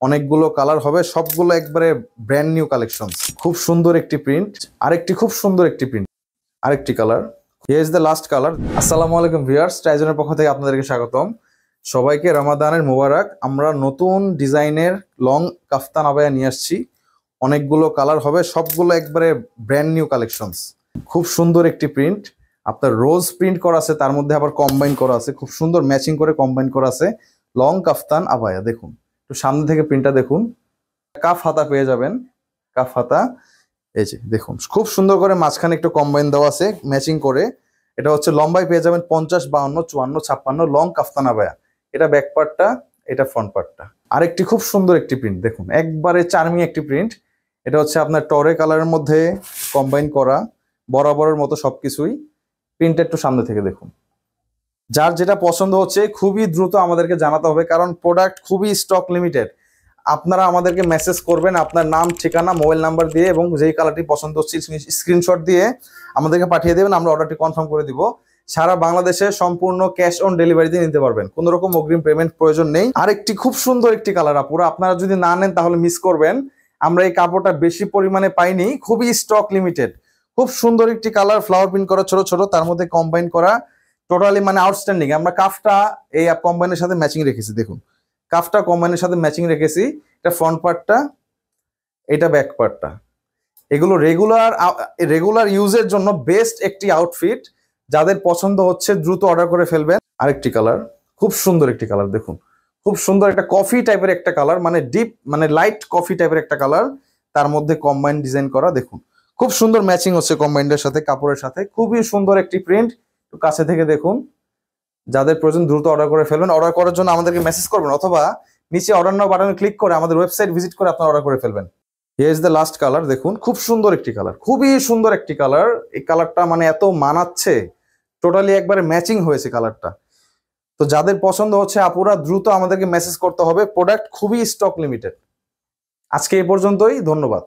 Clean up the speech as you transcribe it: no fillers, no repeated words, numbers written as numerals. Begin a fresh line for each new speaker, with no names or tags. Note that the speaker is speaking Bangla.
অনেকগুলো কালার হবে, সবগুলো একবারে ব্র্যান্ড নিউ কালেকশন। খুব সুন্দর একটি প্রিন্ট, আরেকটি খুব সুন্দর একটি প্রিন্ট, আরেকটি colour. Here is the last colour. আসসালামু আলাইকুম ভিউয়ার্স, টাইজনের পক্ষ থেকে আপনাদেরকে স্বাগতম। সবাইকে রমাদানের মোবারক। আমরা নতুন ডিজাইনের লং কাফতান আবায়া নিয়ে আসছি। অনেকগুলো কালার হবে, সবগুলো একবারে ব্র্যান্ড নিউ কালেকশনস। খুব সুন্দর একটি প্রিন্ট, আপনার রোজ প্রিন্ট করা আছে, তার মধ্যে আবার কম্বাইন করা আছে, খুব সুন্দর ম্যাচিং করে কম্বাইন করা আছে। লং কাফতান আবায়া দেখুন, একটু সামনে থেকে প্রিন্টটা দেখুন। কাফ হাতা পেয়ে যাবেন, কাফ হাতা। এই যে দেখুন, খুব সুন্দর করে মাঝখানে একটু কম্বাইন দেওয়া আছে ম্যাচিং করে। এটা হচ্ছে লম্বায় পেয়ে যাবেন 50, 52, 54, 56 লং কাফতান আবায়া। এটা ব্যাক পার্টটা, এটা ফ্রন্ট পার্টটা। আরেকটি খুব সুন্দর একটি প্রিন্ট দেখুন, একবারে চার্মিং একটি প্রিন্ট। এটা হচ্ছে আপনার টরে কালারের মধ্যে কম্বাইন করা, বরাবরের মতো সবকিছুই। প্রিন্টটা একটু সামনে থেকে দেখুন। যার যেটা পছন্দ হচ্ছে খুবই দ্রুত আমাদেরকে জানাতে হবে, কারণ প্রোডাক্ট খুবই স্টক লিমিটেড। আপনারা আমাদেরকে মেসেজ করবেন আপনার নাম, ঠিকানা, মোবাইল নাম্বার দিয়ে, এবং যেই কালারটি পছন্দ হচ্ছে স্ক্রিনশট দিয়ে আমাদেরকে পাঠিয়ে দেবেন। আমরা অর্ডারটি কনফার্ম করে দিব। সারা বাংলাদেশে সম্পূর্ণ ক্যাশ অন ডেলিভারিতে নিতে পারবেন, কোনো রকম অগ্রিম পেমেন্ট প্রয়োজন নেই। আরেকটি খুব সুন্দর একটি কালার আপুরা, আপনারা যদি না নেন তাহলে মিস করবেন। আমরা এই কাপড়টা বেশি পরিমাণে পাইনি, খুবই স্টক লিমিটেড। খুব সুন্দর একটি কালার, ফ্লাওয়ার প্রিন্ট করা ছোট ছোট, তার মধ্যে কম্বাইন করা, টোটালি মানে আউটস্ট্যান্ডিং। আমরা কাফটা এই কম্বাইনের সাথে ম্যাচিং রেখেছি দেখুন, কাফটা কম্বাইনের সাথে ম্যাচিং রেখেছি। এটা ফ্রন্ট পার্টটা, এটা ব্যাক পার্টটা। এগুলো রেগুলার ইউজের জন্য বেস্ট একটি আউটফিট। যাদের পছন্দ হচ্ছে দ্রুত অর্ডার করে ফেলবেন। আরেকটি কালার, খুব সুন্দর একটি কালার দেখুন, খুব সুন্দর একটা কফি টাইপের একটা কালার, মানে ডিপ মানে লাইট কফি টাইপের একটা কালার, তার মধ্যে কম্বাইন ডিজাইন করা দেখুন। খুব সুন্দর ম্যাচিং হচ্ছে কম্বাইন্ডের সাথে, কাপড়ের সাথে। খুবই সুন্দর একটি প্রিন্ট, একটু কাছে থেকে দেখুন। যাদের প্রয়োজন দ্রুত অর্ডার করে ফেলবেন। অর্ডার করার জন্য আমাদেরকে মেসেজ করবেন, অথবা নিচে অর্ডার নাও বাটনে ক্লিক করে আমাদের ওয়েবসাইট ভিজিট করে আপনারা অর্ডার করে ফেলবেন। Here is the last colour দেখুন, খুব সুন্দর একটি কালার, খুবই সুন্দর একটি কালার। এই কালারটা মানে এত মানাচ্ছে, টোটালি একবারে ম্যাচিং হয়েছে কালারটা। তো যাদের পছন্দ হচ্ছে আপুরা দ্রুত আমাদেরকে মেসেজ করতে হবে। প্রোডাক্ট খুবই স্টক লিমিটেড। আজকে এই পর্যন্তই, ধন্যবাদ।